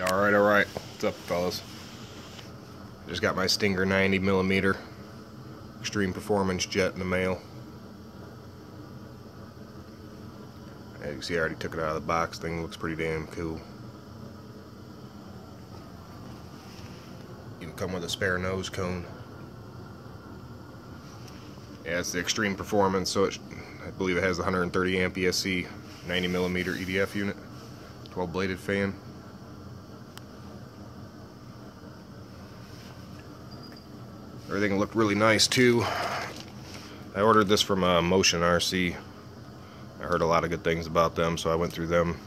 Alright. What's up, fellas? Just got my Stinger 90mm Extreme Performance jet in the mail. As you can see, I already took it out of the box. Thing looks pretty damn cool. Even come with a spare nose cone. Yeah, it's the Extreme Performance, so I believe it has the 130 amp ESC 90mm EDF unit, 12 bladed fan. Everything looked really nice too. I ordered this from Motion RC. I heard a lot of good things about them, so I went through them.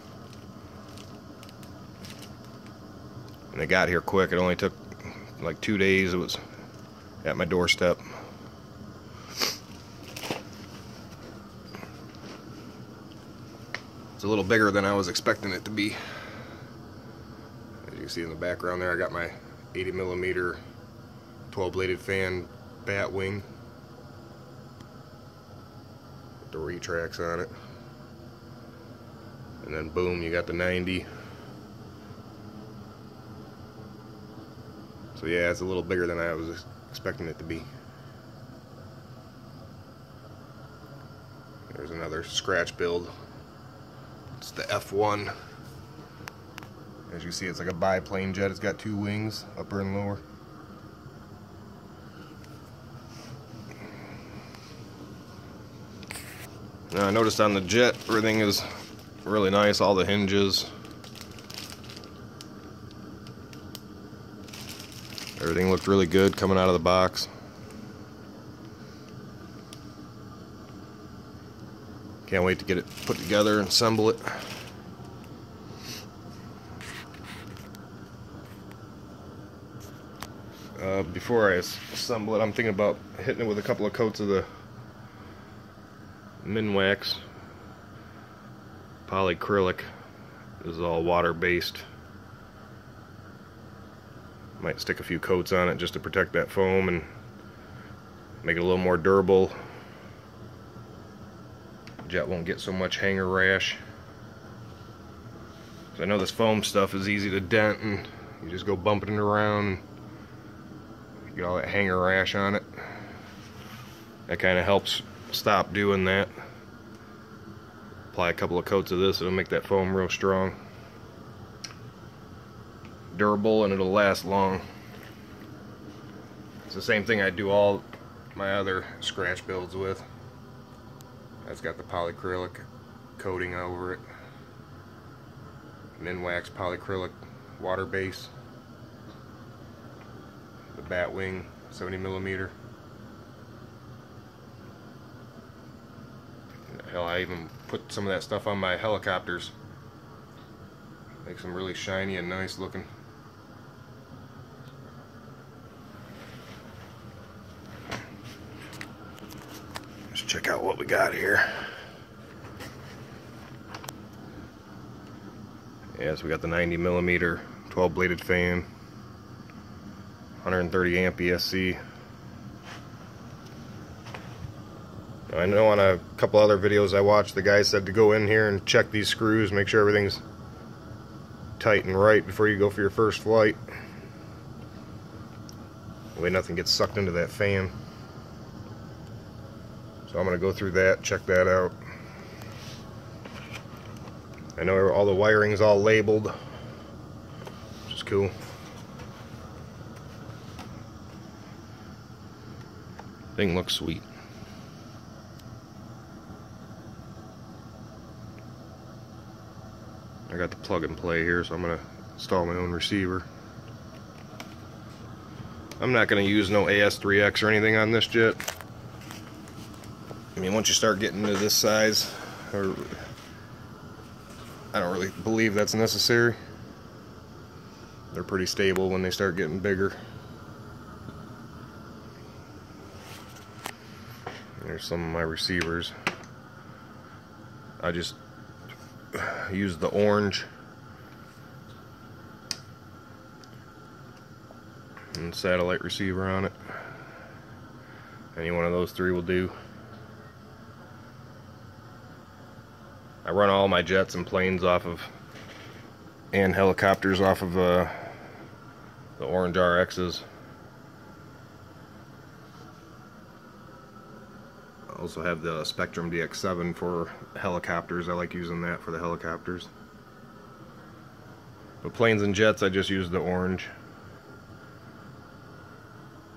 And they got here quick. It only took like 2 days. It was at my doorstep. It's a little bigger than I was expecting it to be. As you can see in the background there, I got my 80mm 12 bladed fan bat wing with the retracts on it, and then boom, you got the 90. So yeah, it's a little bigger than I was expecting it to be. There's another scratch build. It's the F1. As you see, it's like a biplane jet. It's got 2 wings, upper and lower. Now, I noticed on the jet, everything is really nice, all the hinges. Everything looked really good coming out of the box. Can't wait to get it put together and assemble it. Before I assemble it, I'm thinking about hitting it with a couple of coats of the Minwax polyacrylic. This is all water-based. Might stick a few coats on it just to protect that foam and make it a little more durable. Jet won't get so much hanger rash. So I know this foam stuff is easy to dent, and you just go bumping it around and get all that hanger rash on it. That kind of helps stop doing that. Apply a couple of coats of this, it'll make that foam real strong, durable, and it'll last long. It's the same thing I do all my other scratch builds with. That's got the polyacrylic coating over it. Minwax polyacrylic water base. The bat wing 70mm. Hell, I even put some of that stuff on my helicopters. Makes them really shiny and nice looking. Let's check out what we got here. Yeah, so we got the 90mm 12 bladed fan, 130 amp ESC. I know on a couple other videos I watched, the guy said to go in here and check these screws, make sure everything's tight and right before you go for your first flight. That way nothing gets sucked into that fan. So I'm going to go through that, check that out. I know all the wiring's all labeled, which is cool. Thing looks sweet. I got the plug and play here, so I'm going to install my own receiver. I'm not going to use no AS3X or anything on this jet. I mean, once you start getting to this size, I don't really believe that's necessary. They're pretty stable when they start getting bigger. There's some of my receivers. I just use the orange and satellite receiver on it. Any one of those 3 will do. I run all my jets and planes off of and helicopters off of the orange RXs. I also have the Spectrum DX7 for helicopters. I like using that for the helicopters. But planes and jets, I just use the orange.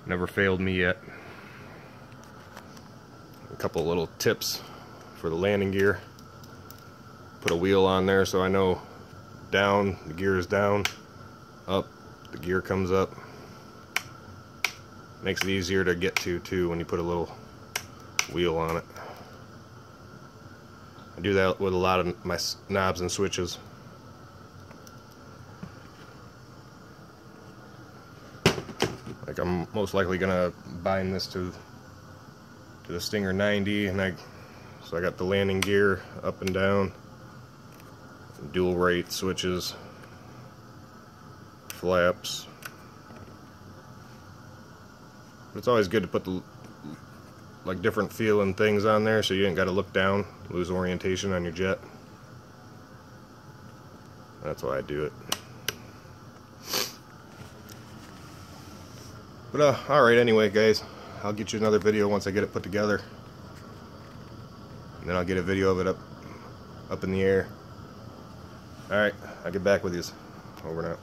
Never failed me yet. A couple little tips for the landing gear. Put a wheel on there so I know down, the gear is down, up, the gear comes up. Makes it easier to get to too when you put a little wheel on it. I do that with a lot of my knobs and switches. Like I'm most likely gonna bind this to the Stinger 90, and so I got the landing gear up and down, dual rate switches, flaps. But it's always good to put the like different feeling things on there so you ain't got to look down, lose orientation on your jet. That's why I do it. But alright, anyway guys, I'll get you another video once I get it put together. And then I'll get a video of it up in the air. Alright, I'll get back with you. Over and out.